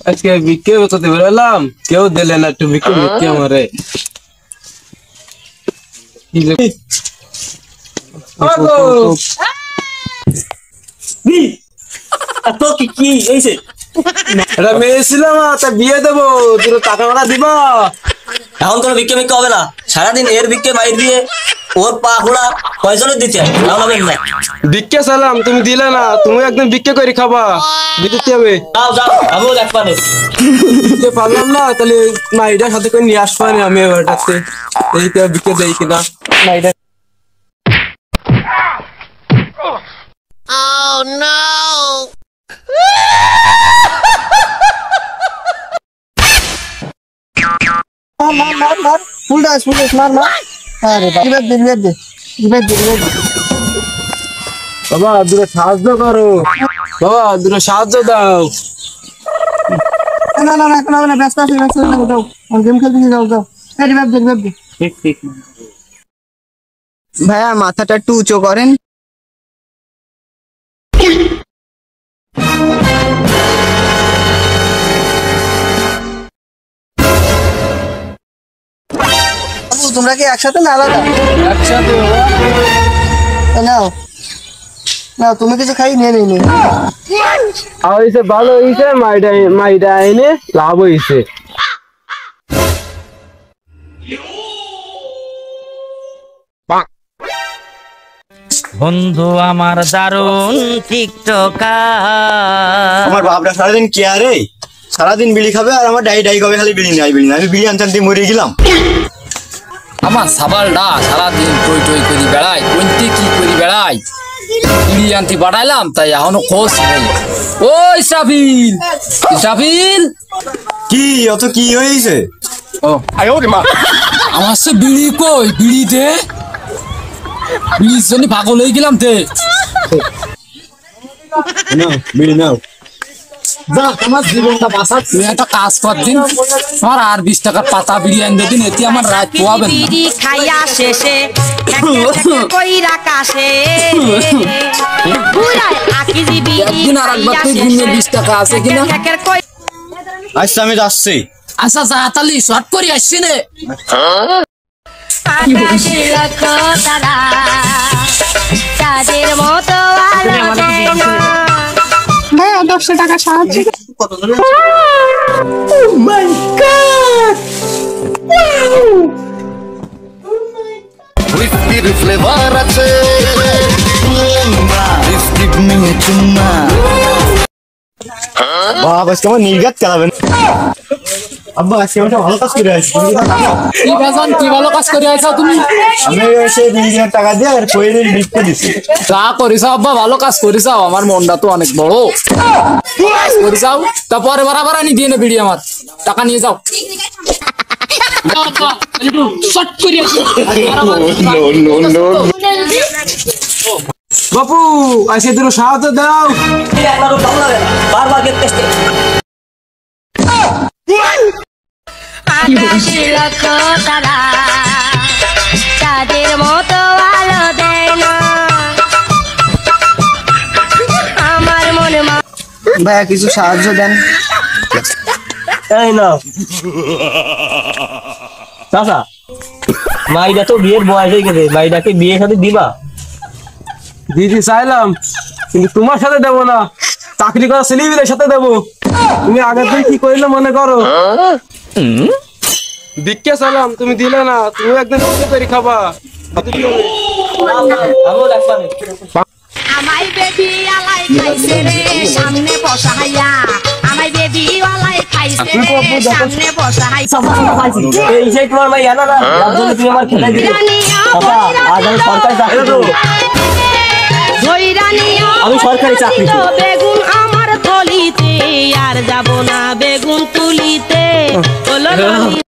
আজকে বিকে কোথাতে বেরোলাম, কেউ দিলে না একটু বিকে বিকে আমারে। মেয়ে ছিল তা বিয়ে দেবো, তোর টাকা ভাড়া দিবা। এখন কোনো ভিক্ষে মিক্ষে হবে না, সারাদিন এর ভিক্ষে বাইর দিয়ে ওর পা খোড়া পয়সা দিতে ভিক্ষে চালাম, তুমি দিলে না, তুমি একদম ভিক্ষে করে খাবা, দিতে হবে। যাও যাও, আমিও দেখ পারে দিতে পারলাম না, তাহলে মাইটার সাথে করে নিয়ে আসবো আমি এবারটাতে, এই ভিক্ষে দেই কিনা মাইটা। Oh no! मार फुल डांस मार अरे বাবা দূরে সাহায্য করো, বাবা দূরে সাহায্য দাও। ना ना ना ना ব্যস্ত আছি যাও গেম খেলতে যাও যাও এই রিভাইভ দে ঠিক ঠিক ভাইয়া মাথাটা একটু উঁচু করেন। তোমরা কি একসাথে না আলাদা? একসাথে নাও নাও, তুমি কিছু খাই নিয়ে নিয়ে হয়েছে, ভালো হয়েছে, মাইটা আইনে লাভ হয়েছে। বন্ধু আমার দারুণ টিকটকার। আমার বাপরা সারাদিন কে আরে সারাদিন বিড়ি খাবে আর আমার ডাই ডাই খাবে, খালি বিড়ি নাই বিড়ি না। আমি বিড়ি আনতে আনতে মরে গেলাম। আমার সাবালটা সারাদিন টই টই করি বেড়াই, কোনটি কি করি বেড়াই, বিড়ি আনতে বাড়াইলাম তাই এখনো খোঁজ নেই। ও ইসরাফিল, ইসরাফিল কি অত কি হয়েছে? ও আমার সে বিড়ি কই, বিড়ি দে, বিড়ির জন্য পাগল হয়ে গেলাম তে। বিড়ি নাও, যা তোমার জীবনটা বাঁচা, তুই একটা কাজ কর দিন, আমার আর 20 টাকার পাতা বিড়ি আনতে দিন, এতে আমার রাত পোয়াবেন না। বিড়ি খাইয়া শেষে কইর আকাশে একদিন আর একবার তুই গুনে 20 টাকা আছে কিনা। আচ্ছা আমি যাচ্ছি। আচ্ছা যা তালি শর্ট করে আসছি নে। তাদের মতো ভাইয়া 100 টাকা সাহায্য। হুইস্কির ফ্লেভার আছে, গিভ মি এ চুম্মা। বাবা আজকে আমার নির্ঘাত চালাবেন। আব্বা আজকে আমি ভালো কাজ করে আসছি। কি বাজান, কি ভালো কাজ করে আইছো তুমি? আমি সেই 20,000 টাকা দিয়ে আর কইরের লিফট দিছি। যা করিস আব্বা, ভালো কাজ করিস, আমার মনটা তো অনেক বড় করিস। তারপরে বারাবার আনি দিয়ে নে বিড়ি, আমার টাকা নিয়ে যাও। বাপু আজকে তোর সাহায্য দাও। বারবার গেট টেস্টে তাদের মতো আলো দেয় না আমার মনে। ভাইয়া কিছু সাহায্য দেন। এই নাও চাচা, মাইদা তো বিয়ের বয়স হয়ে গেছে, মাইদাকে বিয়ে সাথে দিবা? দিদি চাইলাম, কিন্তু তোমার সাথে দেবো না, চাকরি করা ছেলেমেয়েদের সাথে দেবো। তুমি আগের দিন কি করলে মনে করো, ভিক্ষে চাইলাম, তুমি দিলে না, তুমি একদিন ভিক্ষে করে খাবা। আমায় বেবি আলাই খাইছে রে সামনে বসাইয়া, আমায় বেবি আলাই খাইছে রে সামনে বসাইয়া। এই যে তোমার ভাই জানা না, যার জন্য তুমি আমার খেলাই দিলে। বাবা আজ আমি সরকারি চাকরি করব, আমি সরকারি চাকরি করব। বেগুন আমার থলিতে আর যাব না বেগুন তুলিতে।